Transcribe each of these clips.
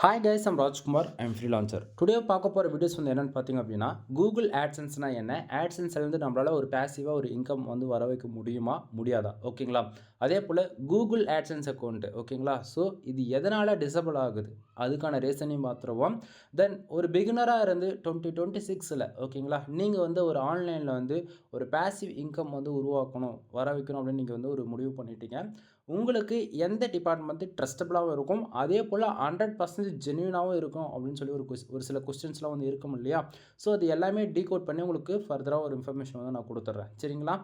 Hi guys, I'm Rajkumar. I'm freelancer. Today பார்க்க போகிற videos வந்து என்னென்னு பார்த்தீங்க அப்படின்னா, கூகுள் ஆட்சன்ஸ்னால் என்ன, ஆட்சன்ஸ்லேருந்து நம்மளால் ஒரு பேசிவாக ஒரு இன்கம் வந்து வர வைக்க முடியுமா முடியாதா, ஓகேங்களா? அதே போல் கூகுள் ஆட்சன்ஸ் அக்கௌண்ட்டு, ஓகேங்களா? ஸோ இது எதனால் டிசபிள் ஆகுது, அதுக்கான ரீசனையும் பார்த்துருவோம். தென் ஒரு பிகினராக இருந்து 2026 ஓகேங்களா, நீங்கள் வந்து ஒரு ஆன்லைனில் வந்து ஒரு பேசிவ் இன்கம் வந்து உருவாக்கணும், வர வைக்கணும் அப்படின்னு நீங்கள் வந்து ஒரு முடிவு பண்ணிட்டீங்க. உங்களுக்கு எந்த டிபார்ட்மெண்ட் ட்ரஸ்டபுளாகவும் இருக்கும், அதே போல் 100% ஜென்யூனாகவும் இருக்கும் அப்படின்னு சொல்லி ஒரு சில கொஸ்டின்ஸ்லாம் வந்து இருக்கும் இல்லையா? ஸோ அது எல்லாமே டீகோட் பண்ணி உங்களுக்கு ஃபர்தராக ஒரு இன்ஃபர்மேஷன் வந்து நான் கொடுத்துட்றேன், சரிங்களா?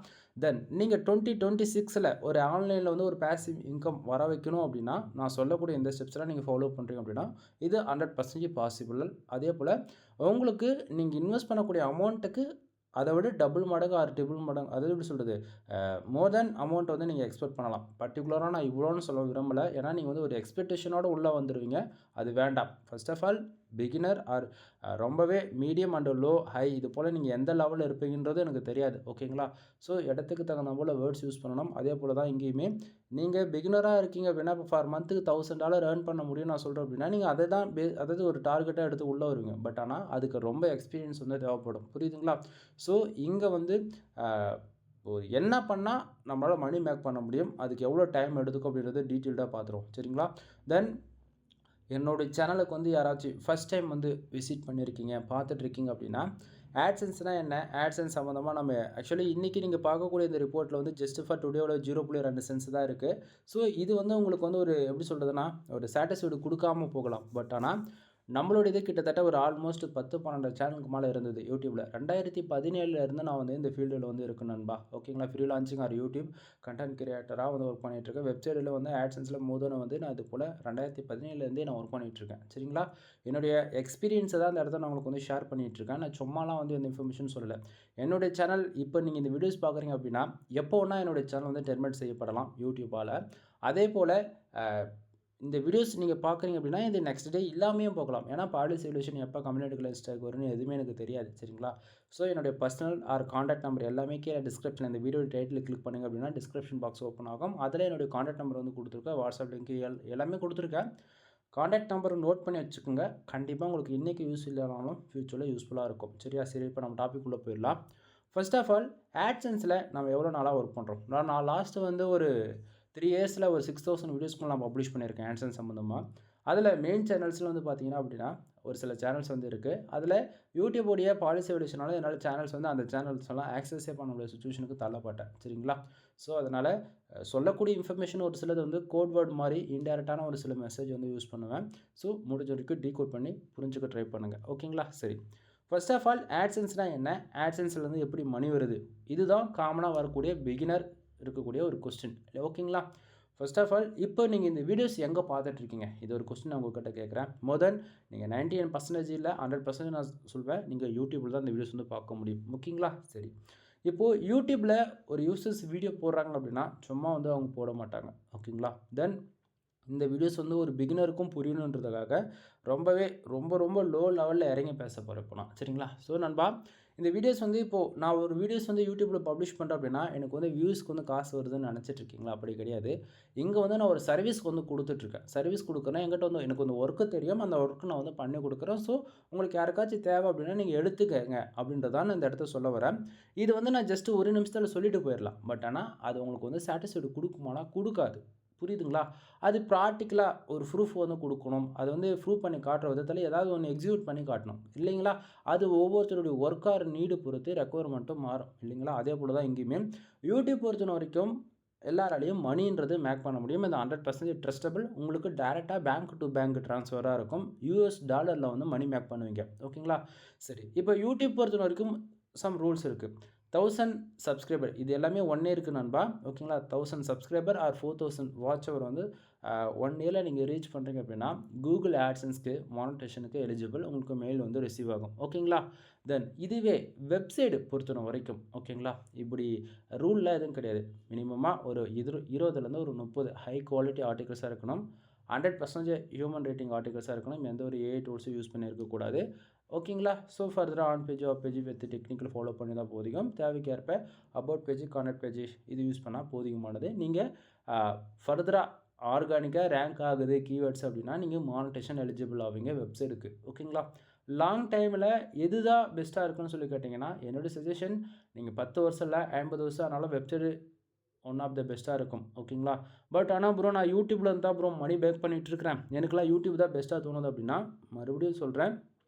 தென் நீங்கள் 2026 ஒரு ஆன்லைனில் வந்து ஒரு பேசிவ் இன்கம் வர வைக்கணும் அப்படின்னா, நான் சொல்லக்கூடிய இந்த ஸ்டெப்ஸ்லாம் நீங்கள் ஃபாலோ பண்ணுறீங்க அப்படின்னா, இது 100% பாசிபிள். அதே போல் உங்களுக்கு நீங்கள் இன்வெஸ்ட் பண்ணக்கூடிய அமௌண்ட்டுக்கு அதை விட டபுள் மடங்கு ஆர் ட்ரிபிள் மடங்கு, அதாவது எப்படி சொல்கிறது, மோர் தென் அமௌண்ட் வந்து நீங்கள் எக்ஸ்பெக்ட் பண்ணலாம். பர்டிகுலராக நான் இவ்வளோன்னு சொல்ல விரும்பலை, ஏன்னா நீங்கள் வந்து ஒரு எக்ஸ்பெக்டேஷனோடு உள்ளே வந்துடுவீங்க. அது வேண்டாம். First of all beginner or ரொம்பவே மீடியம் அண்ட் லோ ஹை இது போல் நீங்கள் எந்த லெவலில் இருப்பீங்கன்றது எனக்கு தெரியாது, ஓகேங்களா? ஸோ இடத்துக்கு தகுந்த போல் வேர்ட்ஸ் யூஸ் பண்ணணும். அதே போல் தான் இங்கேயுமே நீங்கள் பிகினராக இருக்கீங்க அப்படின்னா, இப்போ ஃபார் மந்த்துக்கு $1000 ஏர்ன் பண்ண முடியும் நான் சொல்கிறேன் அப்படின்னா, நீங்கள் அதை தான் அதாவது ஒரு டார்கெட்டாக எடுத்து உள்ளே வருவீங்க. பட் ஆனால் அதுக்கு ரொம்ப எக்ஸ்பீரியன்ஸ் வந்து தேவைப்படும், புரியுதுங்களா? ஸோ இங்கே வந்து என்ன பண்ணால் நம்மளால் மணி மேக் பண்ண முடியும், அதுக்கு எவ்வளோ டைம் எடுத்துக்கும் அப்படின்றத டீட்டெயில்டாக பார்த்துருவோம், சரிங்களா? தென் என்னுடைய சேனலுக்கு வந்து யாராச்சும் ஃபஸ்ட் டைம் வந்து விசிட் பண்ணியிருக்கீங்க, பார்த்துட்ருக்கீங்க அப்படின்னா, ஆட்சன்ஸ்னால் என்ன, ஆட்சன்ஸ் சம்மந்தமாக நம்ம ஆக்சுவலி இன்றைக்கி நீங்கள் பார்க்கக்கூடிய இந்த ரிப்போர்ட்டில் வந்து ஜஸ்ட் ஃபார் டுடேவோட 0.2 சென்ஸ் தான் இருக்குது. ஸோ இது வந்து உங்களுக்கு வந்து ஒரு எப்படி சொல்கிறதுனா ஒரு சாட்டிஸ்ஃபைடு கொடுக்காமல் போகலாம். பட் ஆனால் நம்மளோடது கிட்டத்தட்ட ஒரு ஆல்மோஸ்ட் 10-12 சேனலுக்கு மேலே இருந்தது யூடியூப்பில். 2017 இருந்து நான் வந்து இந்த ஃபீல்டில் வந்து இருக்கேன் நண்பா, ஓகேங்களா? ஃப்ரீலான்சிங் ஆர் யூடியூப் கண்டென்ட் கிரியேட்டராக வந்து ஒர்க் பண்ணிகிட்ருக்கேன். வெப்சைட்டில் வந்து ஆட்சன்ஸில் முதல்ல வந்து நான் இது போல் 2017 நான் ஒர்க் பண்ணிகிட்ருக்கேன், சரிங்களா? என்னுடைய எக்ஸ்பீரியன்ஸை தான் இந்த இடத்துல நான் உங்களுக்கு வந்து ஷேர் பண்ணிகிட்ருக்கேன். நான் சும்மாலாம் வந்து எந்த இன்ஃபர்மேஷன் சொல்லலை. என்னுடைய சேனல் இப்போ நீங்கள் இந்த வீடியோஸ் பார்க்குறீங்க அப்படின்னா, எப்போ வேணால் என்னுடைய சேனல் வந்து டெர்மினேட் செய்யப்படலாம் யூடியூப்பால். அதே போல் இந்த வீடியோஸ் நீங்கள் பார்க்குறீங்க அப்படின்னா, இது நெக்ஸ்ட் டே இல்லாமையும் போகலாம். ஏன்னா பாலிசி சொல்யூஷன் எப்போ கம்யூனிட்டி ஸ்ட்ரைக் வரும்னு எதுவுமே எனக்கு தெரியாது, சரிங்களா? ஸோ என்னுடைய பர்சனல் ஆர் காண்டாக்ட் நம்பர் எல்லாமே கீழே டிஸ்கிரிப்ஷன், இந்த வீடியோ டைட்டில் கிளிக் பண்ணுங்க அப்படின்னா டிஸ்கிரிப்ஷன் பாக்ஸ் ஓப்பன் ஆகும். அதில் என்னுடைய காண்டாக்ட் நம்பர் வந்து கொடுத்துருக்கேன், வாட்ஸ்அப் லிங்க் எல்லாமே கொடுத்துருக்கேன். காண்டாக்ட் நம்பர் நோட் பண்ணி வச்சுக்கோங்க. கண்டிப்பாக உங்களுக்கு இன்றைக்கி யூஸ் இல்லைனாலும் ஃப்யூச்சரில் யூஸ்ஃபுல்லாக இருக்கும், சரியா? சரி, இப்போ நம்ம டாபிக் உள்ளே போயிடலாம். ஃபர்ஸ்ட் ஆஃப் ஆல் ஆட்சன்ஸில் நம்ம எவ்வளோ நாளாக ஒர்க் பண்ணுறோம். நான் லாஸ்ட்டு வந்து ஒரு 3 இயர்ஸில் ஒரு 6000 வீடியோஸ்க்கு நான் பப்ளிஷ் பண்ணியிருக்கேன் ஆட்சன்ஸ் சம்மந்தமாக. அதில் மெயின் சேனல்ஸில் வந்து பார்த்தீங்கன்னா அப்படின்னா ஒரு சில சேனல்ஸ் வந்து இருக்குது. அதில் யூடியூபோடைய பாலிசி எவல்யூஷனால என்னால் சேனல்ஸ் வந்து அந்த சேனல்ஸ் எல்லாம் ஆக்சஸே பண்ண முடியாத சுச்சுவேஷனுக்கு தள்ளப்பட்டேன், சரிங்களா? ஸோ அதனால் சொல்லக்கூடிய இன்ஃபர்மேஷன் ஒரு சிலது வந்து கோட் வேர்ட் மாதிரி இன்டெரக்டான ஒரு சில மெசேஜ் வந்து யூஸ் பண்ணுவேன். ஸோ முடிஞ்ச வரைக்கும் டீகோட் பண்ணி புரிஞ்சுக்க ட்ரை பண்ணுங்கள், ஓகேங்களா? சரி, ஃபர்ஸ்ட் ஆஃப் ஆல் ஆட்சன்ஸ்னால் என்ன, ஆட்சன்ஸ்லேருந்து எப்படி மணி வருது, இதுதான் காமனாக வரக்கூடிய பிகினர் இருக்கக்கூடிய ஒரு கொஸ்டின், ஓகேங்களா? ஃபர்ஸ்ட் ஆஃப் ஆல் இப்போ நீங்கள் இந்த வீடியோஸ் எங்கே பார்த்துட்ருக்கீங்க, இது ஒரு கொஸ்டின் நான் உங்கள்கிட்ட கேட்குறேன். முதல் நீங்கள் 99% இல்லை 100% நான் சொல்வேன், நீங்கள் யூடியூப்பில் தான் இந்த வீடியோஸ் வந்து பார்க்க முடியும், ஓகேங்களா? சரி, இப்போது யூடியூப்பில் ஒரு யூசர்ஸ் வீடியோ போடுறாங்க அப்படின்னா சும்மா வந்து அவங்க போட மாட்டாங்க, ஓகேங்களா? தென் இந்த வீடியோஸ் வந்து ஒரு பிகினருக்கும் புரியணுன்றதுக்காக ரொம்பவே ரொம்ப ரொம்ப லோ லெவலில் இறங்கி பேச போகிறேன் இப்போ நான், சரிங்களா? ஸோ நண்பா, இந்த வீடியோஸ் வந்து இப்போது நான் ஒரு வீடியோஸ் வந்து யூடியூப்பில் பப்ளிஷ் பண்ணுறேன் அப்படின்னா எனக்கு வந்து வியூஸ்க்கு வந்து காசு வருதுன்னு நினச்சிட்ருக்கீங்களா? அப்படி கிடையாது. இங்கே வந்து நான் ஒரு சர்வீஸ்க்கு வந்து கொடுத்துட்ருக்கேன். சர்வீஸ் கொடுக்குறேன்னா என்கிட்ட வந்து எனக்கு வந்து ஒர்க்கு தெரியும், அந்த ஒர்க்கு நான் வந்து பண்ணி கொடுக்குறேன். ஸோ உங்களுக்கு யாருக்காச்சும் தேவை அப்படின்னா நீங்கள் எடுத்துக்கங்க அப்படின்றதான் இந்த இடத்த சொல்ல வரேன். இது வந்து நான் ஜஸ்ட்டு ஒரு நிமிஷத்தில் சொல்லிட்டு போயிடலாம். பட் ஆனால் அது உங்களுக்கு வந்து சாட்டிஸ்ஃபைடு கொடுக்குமானா கொடுக்காது, புரியுதுங்களா? அது ப்ராக்டிக்கலாக ஒரு ப்ரூஃப் வந்து கொடுக்கணும். அது வந்து ப்ரூவ் பண்ணி காட்டுற விதத்தில் ஏதாவது ஒன்று எக்ஸிக்யூட் பண்ணி காட்டணும், இல்லைங்களா? அது ஒவ்வொருத்தருடைய ஒர்க் ஆர் நீடு பொறுத்து ரெக்குவயர்மெண்ட்டும் மாறும், இல்லைங்களா? அதே போல் தான் இங்கேயுமே யூடியூப் பொறுத்த வரைக்கும் எல்லாராலையும் மணின்றது மேக் பண்ண முடியும். இந்த 100% ட்ரஸ்டபிள். உங்களுக்கு டேரெக்டாக பேங்க் டு பேங்க் ட்ரான்ஸ்ஃபராக இருக்கும். US$ வந்து மணி மேக் பண்ணுவீங்க, ஓகேங்களா? சரி, இப்போ யூடியூப் பொறுத்த வரைக்கும் சம் ரூல்ஸ் இருக்குது. 1000 சப்ஸ்கிரைபர் இது எல்லாமே 1 இயருக்கு நண்பா, ஓகேங்களா? 1000 சப்ஸ்கிரைபர் ஆர் 4000 வாட்ச் அவர் வந்து 1 இயரில் நீங்கள் ரீச் பண்ணுறீங்க அப்படின்னா கூகுள் ஆட்சன்ஸ்க்கு மானிட்டேஷனுக்கு எலிஜிபிள், உங்களுக்கு மெயில் வந்து ரிசீவ் ஆகும், ஓகேங்களா? தென் இதுவே வெப்சைட் பொறுத்தன வரைக்கும், ஓகேங்களா, இப்படி ரூல்லாம் எதுவும் கிடையாது. மினிமமாக ஒரு 20லேருந்து ஒரு 30 ஹை குவாலிட்டி ஆர்டிகல்ஸாக இருக்கணும். 100% ஹியூமன் ரேட்டிங் ஆர்டிகல்ஸாக இருக்கணும். எந்த ஒரு ஏஐ டூல்ஸும் யூஸ் பண்ணியிருக்கக்கூடாது, ஓகேங்களா? ஸோ ஃபர்தராக on page off page with technical follow பண்ணி தான் போதிக்கும். தேவைக்கேற்ப அபவுட் பேஜ் கான்டாக்ட் பேஜ் இது யூஸ் பண்ணால் போதிகமானது. நீங்கள் ஃபர்தராக ஆர்கானிக்காக ரேங்க் ஆகுது கீவேர்ட்ஸ் அப்படின்னா நீங்கள் மானிட்டேஷன் எலிஜிபிள் ஆவீங்க வெப்சைட்டுக்கு. ஓகேங்களா? லாங் டைமில் எது தான் பெஸ்ட்டாக இருக்குன்னு சொல்லி கேட்டிங்கன்னா, என்னோடய சஜஷன் நீங்கள் 10 வருஷம் இல்லை 50 வருஷம் ஆனாலும் வெப்சைட்டு ஒன் ஆஃப் த பெஸ்ட்டாக இருக்கும். ஓகேங்களா? பட் ஆனால் ப்ரோ நான் யூடியூப்பில் இருந்து தான் ப்ரோ மணி பேக் பண்ணிகிட்ருக்கிறேன், எனக்குலாம் யூடியூப் தான் பெஸ்ட்டாக தோணுது அப்படின்னா, மறுபடியும் சொல்கிறேன்,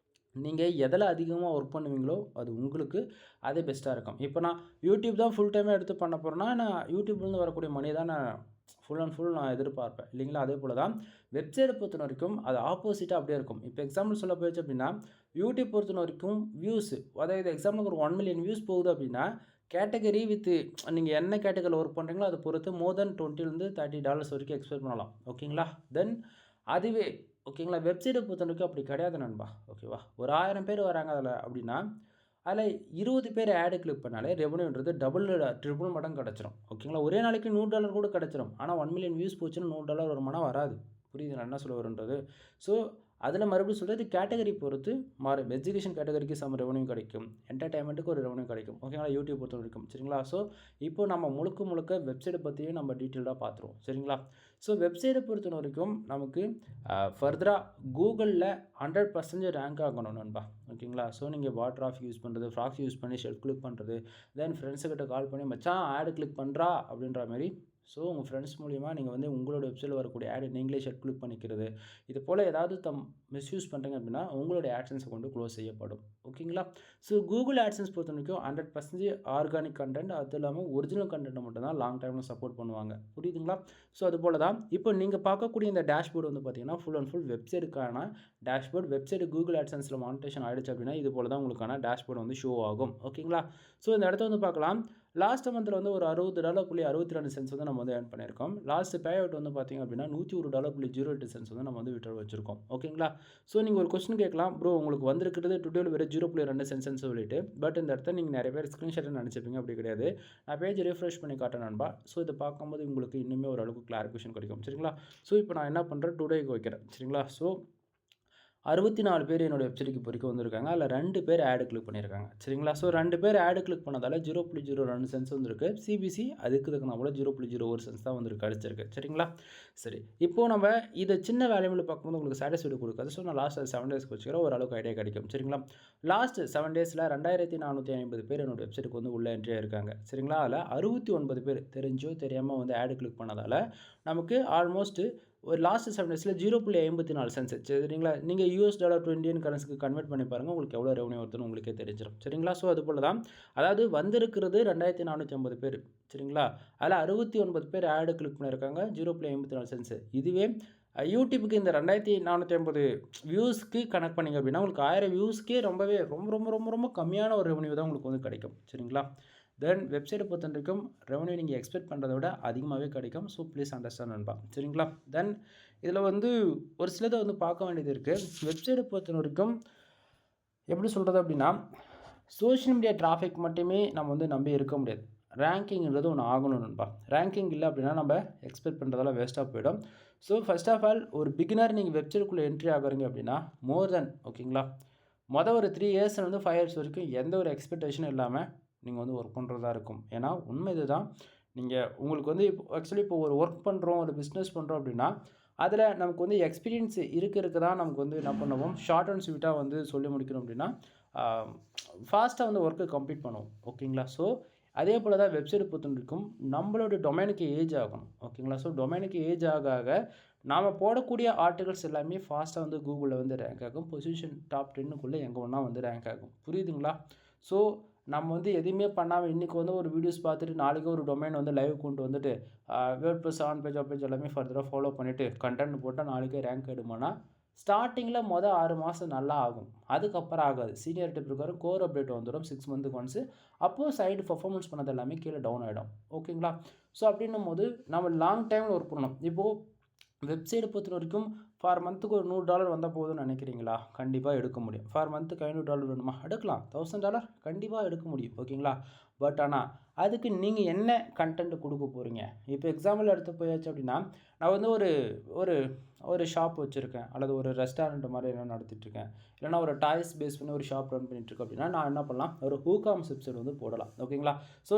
நீங்கள் எதில் அதிகமாக ஒர்க் பண்ணுவீங்களோ அது உங்களுக்கு அதே பெஸ்ட்டாக இருக்கும். இப்போ நான் யூடியூப் தான் ஃபுல் டைமாக எடுத்து பண்ண போகிறேன்னா, நான் யூடியூப்லேருந்து வரக்கூடிய மணி தான் நான் ஃபுல் அண்ட் ஃபுல் நான் எதிர்பார்ப்பேன் இல்லைங்களா? அதே போல் தான் வெப்சைட்டை பொறுத்த வரைக்கும் அது ஆப்போசிட்டாக அப்படியே இருக்கும். இப்போ எக்ஸாம்பிள் சொல்ல போயிடுச்சு அப்படின்னா, யூடியூப் பொறுத்த வரைக்கும் வியூஸ், அதாவது எக்ஸாம்பிளுக்கு ஒரு 1 மில்லியன் வியூஸ் போகுது அப்படின்னா, கேட்டகரி வித் நீங்கள் என்ன கேட்டகரியில் ஒர்க் பண்ணுறீங்களோ அதை பொறுத்து மோர் தென் $20 $30 வரைக்கும் எக்ஸ்பெக்ட் பண்ணலாம். ஓகேங்களா? தென் அதுவே ஓகேங்களா, வெப்சைட்டை பொறுத்த வரைக்கும் அப்படி கிடையாது நண்பா. ஓகேவா? ஒரு 1000 பேர் வராங்க அதில் அப்படின்னா, அதில் 20 பேர் ஆடு கிளிக் பண்ணாலே ரெவன்யூன்றது டபுள் ட்ரிபிள் மடங்கு கிடச்சிரும். ஓகேங்களா? ஒரே நாளைக்கு $100 கூட கிடச்சிரும். ஆனால் 1 மில்லியன் வியூஸ் போச்சுன்னா $100 வருமானா வராது. புரியுது நான் என்ன சொல்ல வரேன்றது? ஸோ அதில் மறுபடியும் சொல்கிறது கேட்டகரி பொறுத்து மாறும். எஜுகேஷன் கேட்டகரிக்கு சம் ரெவன்யூ கிடைக்கும், என்டர்டைன்மெண்ட்டுக்கு ஒரு ரெவன்யூ கிடைக்கும். ஓகேங்களா? யூடியூப் பொறுத்த வரைக்கும் சரிங்களா? ஸோ இப்போ நம்ம முழுக்க வெப்சைட்டை பற்றியும் நம்ம டீட்டெயில்டாக பார்த்துருவோம் சரிங்களா? ஸோ வெப்சைட்டை பொறுத்த வரைக்கும் நமக்கு ஃபர்தராக கூகுளில் 100% ரேங்க் ஆகணும் நண்பா. ஓகேங்களா? ஸோ நீங்கள் வாட்ராஃப் யூஸ் பண்ணுறது, ஃப்ராக்ஸ் யூஸ் பண்ணி ஷெல்ஃப் கிளிக் பண்ணுறது, தென் ஃப்ரெண்ட்ஸுக்கிட்ட கால் பண்ணி மச்சான் ஆடு கிளிக் பண்ணுறா அப்படின்ற மாதிரி, ஸோ உங்கள் ஃப்ரெண்ட்ஸ் மூலிமா நீங்கள் வந்து உங்களோட வெப்சைட்டில் வரக்கூடிய ஆடு நீங்களே ஷெல்ஃப் கிளிக் பண்ணிக்கிறது, இது போல் ஏதாவது மிஸ்யூஸ் பண்ணுறீங்க அப்படின்னா உங்களுடைய ஆட்சன்ஸை கொண்டு க்ளோஸ் செய்யப்படும். ஓகேங்களா? ஸோ கூகுள் ஆட்சன்ஸ் பொறுத்த வரைக்கும் 100% ஆர்கானிக் கண்டென்ட், அது இல்லாமல் ஒரிஜினல் கண்டென்ட்டை மட்டும் தான் லாங் டைமில் சப்போர்ட் பண்ணுவாங்க. புரியுதுங்களா? ஸோ அது போல் தான் இப்போ நீங்கள் பார்க்கக்கூடிய இந்த டேஷ்போர்டு வந்து பார்த்தீங்கன்னா ஃபுல் அண்ட் ஃபுல் வெப்சைட்டுக்கான டேஷ்போர்டு. வெப்சைட்டு கூகுள் ஆட்சன்ஸில் மானிட்டேஷன் ஆகிடுச்சு அப்படின்னா இது போல் தான் உங்களுக்கான டேஷ்போர்டு வந்து ஷோ ஆகும். ஓகேங்களா? ஸோ இந்த இடத்த வந்து பார்க்கலாம். லாஸ்ட் மந்தில் வந்து ஒரு $60.62 வந்து நம்ம வந்து ஏர்ன் பண்ணியிருக்கோம். லாஸ்ட் பே அவுட் வந்து பார்த்திங்க அப்படின்னா $101.08 வந்து நம்ம வந்து விட்ரா வச்சுருக்கோம். ஓகேங்களா? ஸோ நீங்கள் ஒரு கொஸ்டின் கேட்கலாம், ப்ரோ உங்களுக்கு வந்திருக்கிறது டுடேல வெறும் 0.2 சொல்லிட்டு, பட் இந்த இடத்த நீங்கள் நிறைய பேர் ஸ்க்ரீன்ஷாட் நினச்சிப்பீங்க, அப்படி கிடையாது. நான் பேஜ் ரிஃப்ரெஷ் பண்ணி காட்டுறேன் நண்பா. ஸோ இதை பார்க்கும்போது உங்களுக்கு இன்னுமே ஓரளவுக்கு கிளாரிஃபிகேஷன் கிடைக்கும் சரிங்களா? ஸோ இப்போ நான் என்ன பண்ணுறேன், டுடேக்கு வைக்கிறேன் சரிங்களா? ஸோ 64 பேர் என்னோடய வெப்சைட்டுக்கு இப்போதைக்கு வந்திருக்காங்க. அதில் 2 பேர் ஆடு கிளிக் பண்ணியிருக்காங்க சரிங்களா? ஸோ 2 பேர் ஆடு கிளிக் பண்ணதால் 0.02 வந்திருக்கு. சிபிசி அதுக்கு தகுந்த போல் 0.01 தான் வந்திருக்கு, அடிச்சிருக்கு சரிங்களா? சரி, இப்போது நம்ம இதை சின்ன வேல்யூவில் பார்க்கும்போது உங்களுக்கு சாட்டிஸ்ஃபைடு கொடுக்காது. ஸோ நான் லாஸ்ட் 7 டேஸ்க்கு வச்சுக்கிறேன், ஓரளவுக்கு ஐடியா கிடைக்கும் சரிங்களா? லாஸ்ட் 7 டேஸில் 2450 பேர் என்னோடய வெப்சைட்டுக்கு வந்து உள்ள என்ட்ரி ஆயிருக்காங்க சரிங்களா? அதில் 69 பேர் தெரிஞ்சோ தெரியாமல் வந்து ஆடு கிளிக் பண்ணதால் நமக்கு ஆல்மோஸ்ட் ஒரு லாஸ்ட் 7 டேஸில் 0.54 சரிங்களா? நீங்கள் $20 டு இந்தியன் கரன்சிக்கு கன்வெர்ட் பண்ணி பாருங்கள், உங்களுக்கு எவ்வளோ ரெவன்யூ வருதுன்னு உங்களுக்கே தெரிஞ்சிடும் சரிங்களா? ஸோ அது போல் தான், அதாவது வந்திருக்கிறது 2450 பேர் சரிங்களா? அதில் 69 பேர் ஆடு கிளிக் பண்ணியிருக்காங்க, 0.54. இதுவே யூடியூப்புக்கு இந்த 2450 வியூஸ்க்கு கனெக்ட் பண்ணிங்க அப்படின்னா உங்களுக்கு 1000 வியூஸ்க்கே ரொம்பவே ரொம்ப ரொம்ப ரொம்ப ரொம்ப கம்மியான ஒரு ரெவன்யூ தான் உங்களுக்கு வந்து கிடைக்கும் சரிங்களா? தென் வெப்சைட்டை பொறுத்த வரைக்கும் ரெவன்யூ நீங்கள் எக்ஸ்பெக்ட் பண்ணுறதை விட அதிகமாகவே கிடைக்கும். ஸோ ப்ளீஸ் அண்டர்ஸ்டாண்ட் நண்பா சரிங்களா? தென் இதில் வந்து ஒரு சிலதை வந்து பார்க்க வேண்டியது இருக்குது. வெப்சைட்டை பொறுத்த வரைக்கும் எப்படி சொல்கிறது அப்படின்னா, சோஷியல் மீடியா டிராஃபிக் மட்டுமே நம்ம வந்து நம்பி இருக்க முடியாது. ரேங்கிங்கிறது ஒன்று ஆகணும் நண்பா. ரேங்கிங் இல்லை அப்படின்னா நம்ம எக்ஸ்பெக்ட் பண்ணுறதெல்லாம் வேஸ்ட்டாக போயிடும். ஸோ ஃபர்ஸ்ட் ஆஃப் ஆல் ஒரு பிகினர் நீங்கள் வெப்சைட்டுக்குள்ளே என்ட்ரி ஆகுறீங்க அப்படின்னா மோர் தென் ஓகேங்களா, ஒரு 3 இயர்ஸ்லேருந்து 5 இயர்ஸ் வரைக்கும் எந்த ஒரு எக்ஸ்பெக்டேஷனும் இல்லாமல் நீங்கள் வந்து ஒர்க் பண்ணுறதா இருக்கும். ஏன்னா உண்மை இது தான், நீங்கள் உங்களுக்கு வந்து இப்போ ஒரு ஒர்க் பண்ணுறோம், ஒரு பிஸ்னஸ் பண்ணுறோம் அப்படின்னா அதில் நமக்கு வந்து எக்ஸ்பீரியன்ஸ் இருக்க தான் நமக்கு வந்து என்ன பண்ணுவோம், ஷார்ட் அண்ட் ஸ்வீட்டாக வந்து சொல்லி முடிக்கணும் அப்படின்னா ஃபாஸ்ட்டாக வந்து ஒர்க்கை கம்ப்ளீட் பண்ணுவோம். ஓகேங்களா? ஸோ அதே போல் தான் வெப்சைட் பொறுத்த வரைக்கும் நம்மளோட டொமைனுக்கு ஏஜ் ஆகணும். ஓகேங்களா? ஸோ டொமைனுக்கு ஏஜ் ஆக நாம் போடக்கூடிய ஆர்டிகல்ஸ் எல்லாமே ஃபாஸ்ட்டாக வந்து கூகுளில் வந்து ரேங்க் ஆகும். பொசிஷன் டாப் 10க்குள்ளே எங்கே ஒன்றா வந்து ரேங்க் ஆகும். புரியுதுங்களா? ஸோ நம்ம வந்து எதுவுமே பண்ணாமல் இன்றைக்கி வந்து ஒரு வீடியோஸ் பார்த்துட்டு நாளைக்கு ஒரு டொமைன் வந்து லைவ் கொண்டு வந்துட்டு WordPress on page off page எல்லாமே ஃபர்தராக ஃபாலோ பண்ணிவிட்டு கண்டென்ட் போட்டால் நாளைக்கே ரேங்க் எடுமானா ஸ்டார்டிங்கில் 6 மாதம் நல்லா ஆகும், அதுக்கப்புறம் ஆகாது. சீனியரிட்டி பிரகாரம் கோர் அப்டேட் வந்துடும் 6 மந்த்துக்கு ஒன்ஸு. அப்போது சைடு பர்ஃபார்மன்ஸ் பண்ணது எல்லாமே கீழே டவுன் ஆகிடும். ஓகேங்களா? ஸோ அப்படின்னும் போது நம்ம லாங் டைமில் ஒர்க் பண்ணணும். இப்போது வெப்சைட்டை பொறுத்த வரைக்கும் ஃபார் மந்த்துக்கு ஒரு $100 வந்தால் போதும்னு நினைக்கிறீங்களா? கண்டிப்பாக எடுக்க முடியும். ஃபார் மந்த்துக்கு $500 வேணுமா? எடுக்கலாம். $1000 கண்டிப்பாக எடுக்க முடியும். ஓகேங்களா? பட் ஆனால் அதுக்கு நீங்கள் என்ன கண்டென்ட் கொடுக்க போகிறீங்க? இப்போ எக்ஸாம்பிள் எடுத்து போயாச்சு அப்படின்னா, நான் வந்து ஒரு ஒரு ஒரு ஷாப் வச்சுருக்கேன், அல்லது ஒரு ரெஸ்டாரண்ட் மாதிரி என்ன நடத்திட்டுருக்கேன், இல்லைனா ஒரு டாய்ஸ் பேஸ் பண்ணி ஒரு ஷாப் ரன் பண்ணிட்டுருக்கேன் அப்படின்னா, நான் என்ன பண்ணலாம், ஒரு WooCommerce வெப்சைட் வந்து போடலாம். ஓகேங்களா? ஸோ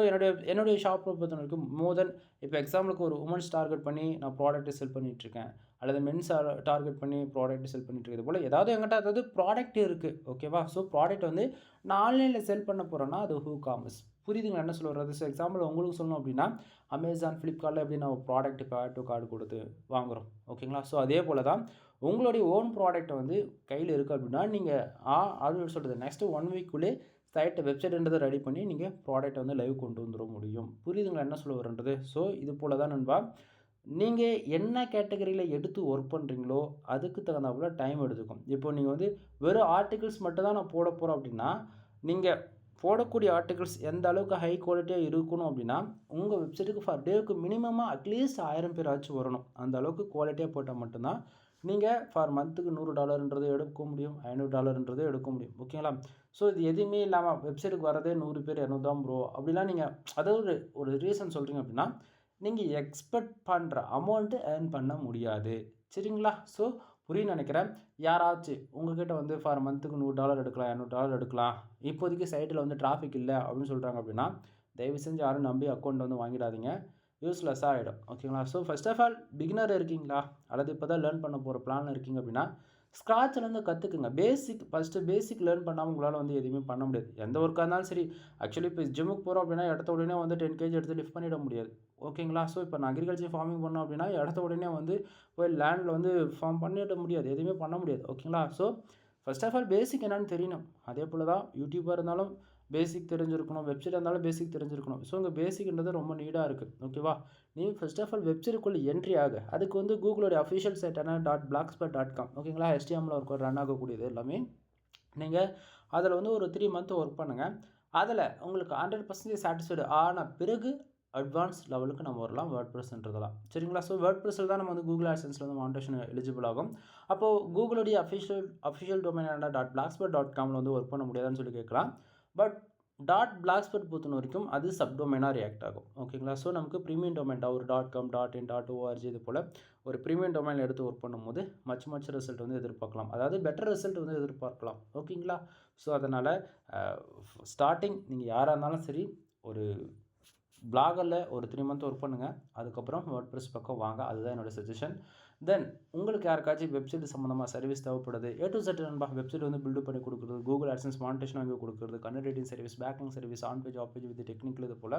என்னுடைய ஷாப்பை பொறுத்தவரைக்கும் மோர் தென் இப்போ எக்ஸாம்பிளுக்கு ஒரு உமன்ஸ் டார்கெட் பண்ணி நான் ப்ராடக்ட்டை செல் பண்ணிகிட்ருக்கேன், அல்லது மென்ஸ் டார்கெட் பண்ணி ப்ராடக்ட் செல் பண்ணிட்டுருக்கிறது போல் ஏதாவது என்கிட்ட அதாவது ப்ராடக்ட் இருக்குது. ஓகேவா? ஸோ ப்ராடக்ட் வந்து நான் ஆன்லைனில் செல் பண்ண போகிறேன்னா அது WooCommerce. புரியுதுங்களா என்ன சொல்ல வர்றது? ஸோ எக்ஸாம்பிள் உங்களுக்கு சொல்லணும் அப்படின்னா, அமேசான், ஃப்ளிப்கார்ட்டில் எப்படி நம்ம ப்ராடக்ட்டுக்கு ஆட் டூ கார்டு கொடுத்து வாங்குகிறோம். ஓகேங்களா? ஸோ அதே போல் தான் உங்களுடைய ஓன் ப்ராடக்ட்டை வந்து கையில் இருக்குது அப்படின்னா, நீங்கள் அது சொல்கிறது நெக்ஸ்ட்டு 1 வீக்குள்ளே வெப்சைட்ன்றதை ரெடி பண்ணி நீங்கள் ப்ராடக்ட்டை வந்து லைவ் கொண்டு வந்துட முடியும். புரியுதுங்களா என்ன சொல்ல வரேன்றது? ஸோ இது போல் தான் நண்பா, நீங்கள் என்ன கேட்டகரியில் எடுத்து ஒர்க் பண்ணுறீங்களோ அதுக்கு தகுந்தாப்புல டைம் எடுத்துக்கும். இப்போ நீங்கள் வந்து வெறும் ஆர்டிகிள்ஸ் மட்டும் தான் நான் போட போகிறேன் அப்படின்னா, நீங்கள் போடக்கூடிய ஆர்டிகிள்ஸ் எந்த அளவுக்கு ஹை குவாலிட்டியாக இருக்கணும் அப்படின்னா, உங்கள் வெப்சைட்டுக்கு ஃபார் டேவுக்கு மினிமமாக அட்லீஸ்ட் 1000 பேராச்சும் வரணும். அந்த அளவுக்கு குவாலிட்டியாக போட்டால் மட்டும்தான் நீங்கள் ஃபார் மந்த்துக்கு $100ன்றது எடுக்க முடியும், $500ன்றது எடுக்க முடியும். ஓகேங்களா? ஸோ இது எதுவுமே இல்லாமல் வெப்சைட்டுக்கு வரதே 100 பேர் 200 தான் ப்ரோ அப்படிலாம் நீங்கள் அதாவது ஒரு ரீசன் சொல்கிறீங்க அப்படின்னா, நீங்கள் எக்ஸ்பெக்ட் பண்ணுற அமௌண்ட்டு ஏர்ன் பண்ண முடியாது. சரிங்களா? ஸோ புரியும்னு நினைக்கிறேன். யாராச்சும் உங்ககிட்ட வந்து ஃபார் மந்த்துக்கு $100 எடுக்கலாம், $200 எடுக்கலாம், இப்போதைக்கு சைட்டில் வந்து டிராஃபிக் இல்லை அப்படின்னு சொல்கிறாங்க அப்படின்னா, தயவு செஞ்சு யாரும் நம்பி அக்கௌண்ட் வந்து வாங்கிடாதீங்க. யூஸ்லெஸ்ஸாக ஆகிடும். ஓகேங்களா? So first of all beginner இருக்கீங்களா, அல்லது இப்போ தான் லேர்ன் பண்ண போகிற பிளானில் இருக்கீங்க அப்படின்னா, ஸ்க்ராட்ச்லேருந்து கற்றுக்குங்க. ஃபஸ்ட்டு பேசிக் லேர்ன் பண்ணாமல் உங்களால் வந்து எதுவுமே பண்ண முடியாது. எந்த ஒர்க்காக இருந்தாலும் சரி. ஆக்சுவலி இப்போ ஜிம்முக்கு போகிறோம் அப்படின்னா எடுத்த உடனே வந்து 10 கேஜி எடுத்து லிஃப்ட் பண்ணிட முடியாது. ஓகேங்களா? ஸோ இப்போ நான் அக்ரிகல்ச்சர் ஃபார்மிங் பண்ணோம் அப்படின்னா எடுத்த உடனே வந்து போய் லேண்டில் வந்து ஃபார்ம் பண்ணிட முடியாது. எதுவுமே பண்ண முடியாது. ஓகேங்களா? So first of all basic என்னென்னு தெரியணும். அதே போல் தான் யூடியூபாக இருந்தாலும் பேசிக் தெரிஞ்சிருக்கணும், வெப்சைட் இருந்தாலும் பேசிக் தெரிஞ்சிருக்கணும். ஸோ உங்கள் பேசிக்ன்றது ரொம்ப நீடாக இருக்குது. ஓகேவா? நீ ஃபர்ஸ்ட் ஆஃப் ஆல் வெப்சைட்டுக்குள்ளே என்ட்ரி ஆகு. அதுக்கு வந்து கூகுளோடைய அஃபிஷியல் சைட்டான .blogspot.com ஓகேங்களா? HTML ஒர்க் ரன் ஆகக்கூடியது எல்லாமே. நீங்கள் அதில் வந்து ஒரு 3 மந்த் ஒர்க் பண்ணுங்கள். அதில் உங்களுக்கு 100% சாட்டிஸ்ஃபைடு ஆன பிறகு அட்வான்ஸ் லெவலுக்கு நம்ம வரலாம் வேர்ட்பிரஸ்ன்றதெல்லாம். சரிங்களா? ஸோ வேர்ட்பிரஸில் தான் நம்ம வந்து கூகுள் ஆட்சன்ஸில் வந்து மானிட்டேஷன் எலிஜிபிள் ஆகும். அப்போது கூகுளுடைய அஃபிஷியல் டொமைனான .blogspot.comல வந்து ஒர்க் பண்ண முடியாதுன்னு சொல்லி கேட்கலாம். பட் .blogspot பொறுத்த வரைக்கும் அது சப்டொமைனாக ரியாக்ட் ஆகும். ஓகேங்களா? ஸோ நமக்கு ப்ரீமியம் டொமைன் ஒரு .com, .in, .org இது போல் ஒரு ப்ரீமியம் டொமைன் எடுத்து ஒர்க் பண்ணும்போது மச் ரிசல்ட் வந்து எதிர்பார்க்கலாம். அதாவது பெட்டர் ரிசல்ட் வந்து எதிர்பார்க்கலாம். ஓகேங்களா? ஸோ அதனால் ஸ்டார்டிங் நீங்கள் யாராக இருந்தாலும் சரி, ஒரு பிளாகரில் ஒரு 3 மந்த் ஒர்க் பண்ணுங்கள். அதுக்கப்புறம் வேர்ட்பிரஸ் பக்கம் வாங்க. அதுதான் என்னோடய சஜஷன். தென் உங்களுக்கு யாருக்காச்சும் வெப்சைட் சம்மந்தமாக சர்வீஸ் தேவைப்படுது, A to Z நண்பா. வெப்சைட் வந்து பில்டு பண்ணி கொடுக்குறது, கூகுள் ஆட்சன்ஸ் மானிட்டேஷன் வாங்கி கொடுக்குறது, content writing service, backing service, on page, off page with technical இது போல்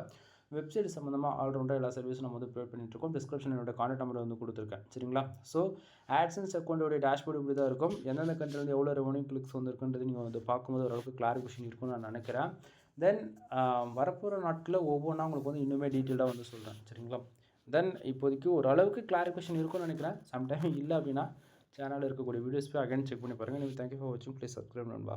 வெப்சைட் சம்மந்தமாக ஆல்ரவுண்டாக எல்லா சர்வீஸும் நம்ம வந்து ப்ரொவைட் பண்ணிட்டுருக்கோம். டிஸ்கிரிப்ஷன் என்னோட கான்டாக்ட் நம்பர் வந்து கொடுத்துருக்கேன். சரிங்களா? ஸோ ஆட்சன்ஸ் அக்கௌண்ட்டோடைய டேஷ்போர்டு இப்படி தான் இருக்கும். எந்தெந்த கண்ட்ரில் வந்து எவ்வளோ ரெவன்யூ கிளிக்ஸ் வந்துருக்குன்றது நீங்கள் வந்து பார்க்கும்போது ஓரளவுக்கு கிளாரிஃபிகேஷன் இருக்கும்னு நான் நினைக்கிறேன். தென் வரப்போகிற நாட்களில் ஒவ்வொன்றா உங்களுக்கு வந்து இன்னுமே டீட்டெயிலாக வந்து சொல்கிறேன். சரிங்களா? தென் இப்போதைக்கு ஓரளவுக்கு கிளாரிஃபிகேஷன் இருக்கும்னு நினைக்கிறேன். சம்டைம் இல்லை அப்படின்னா சேனலில் இருக்கக்கூடிய வீடியோஸ் போய் அகைன் செக் பண்ணி பாருங்கள். நீங்கள் தேங்க்யூ ஃபார் வாட்சிங். ப்ளீஸ் சப்ஸ்கிரைப் நண்பா.